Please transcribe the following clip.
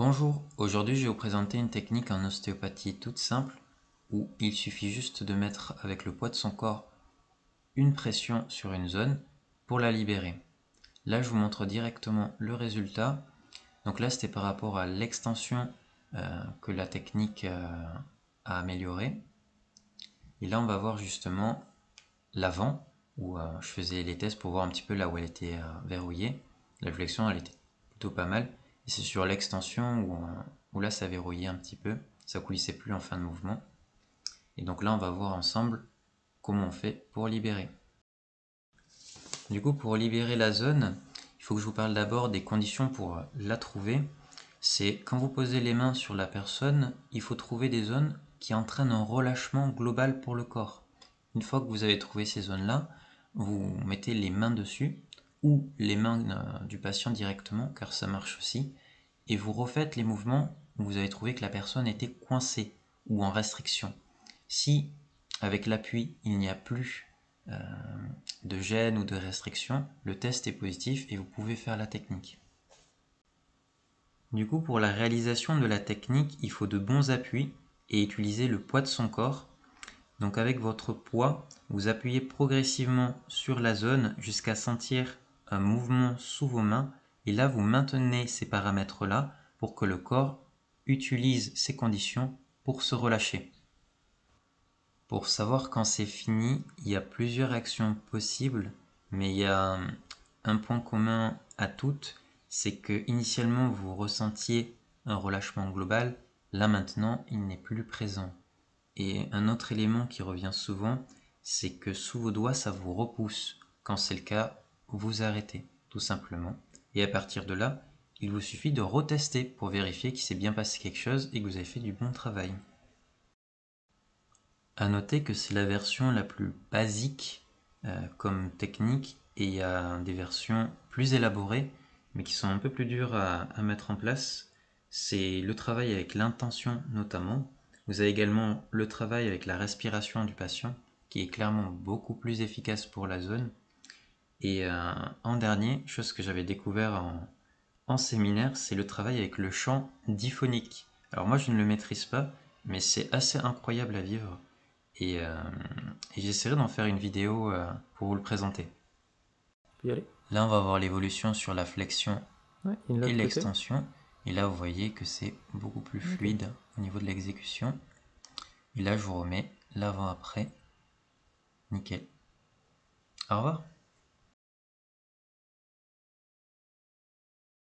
Bonjour, aujourd'hui je vais vous présenter une technique en ostéopathie toute simple où il suffit juste de mettre avec le poids de son corps une pression sur une zone pour la libérer. Là je vous montre directement le résultat. Donc là c'était par rapport à l'extension que la technique a améliorée. Et là on va voir justement l'avant où je faisais les tests pour voir un petit peu là où elle était verrouillée. La flexion elle était plutôt pas mal. Et c'est sur l'extension où là ça verrouillait un petit peu, ça coulissait plus en fin de mouvement. Et donc là on va voir ensemble comment on fait pour libérer. Du coup pour libérer la zone, il faut que je vous parle d'abord des conditions pour la trouver. C'est quand vous posez les mains sur la personne, il faut trouver des zones qui entraînent un relâchement global pour le corps. Une fois que vous avez trouvé ces zones-là, vous mettez les mains dessus ou les mains du patient directement, car ça marche aussi, et vous refaites les mouvements où vous avez trouvé que la personne était coincée ou en restriction. Si, avec l'appui, il n'y a plus de gêne ou de restriction, le test est positif et vous pouvez faire la technique. Du coup, pour la réalisation de la technique, il faut de bons appuis et utiliser le poids de son corps. Donc avec votre poids, vous appuyez progressivement sur la zone jusqu'à sentir un mouvement sous vos mains et là vous maintenez ces paramètres-là pour que le corps utilise ces conditions pour se relâcher. Pour savoir quand c'est fini, il y a plusieurs actions possibles, mais il y a un point commun à toutes, c'est que initialement vous ressentiez un relâchement global, là maintenant il n'est plus présent. Et un autre élément qui revient souvent, c'est que sous vos doigts ça vous repousse. Quand c'est le cas, vous arrêtez, tout simplement. Et à partir de là, il vous suffit de retester pour vérifier qu'il s'est bien passé quelque chose et que vous avez fait du bon travail. À noter que c'est la version la plus basique comme technique et il y a des versions plus élaborées mais qui sont un peu plus dures à mettre en place. C'est le travail avec l'intention notamment. Vous avez également le travail avec la respiration du patient qui est clairement beaucoup plus efficace pour la zone. Et en dernier, chose que j'avais découvert en séminaire, c'est le travail avec le chant diphonique. Alors moi je ne le maîtrise pas, mais c'est assez incroyable à vivre. Et, j'essaierai d'en faire une vidéo pour vous le présenter. Y aller. Là, on va voir l'évolution sur la flexion Ouais, et et l'autre côté. l'extension. Et là, vous voyez que c'est beaucoup plus fluide au niveau de l'exécution. Et là, je vous remets l'avant-après. Nickel. Au revoir.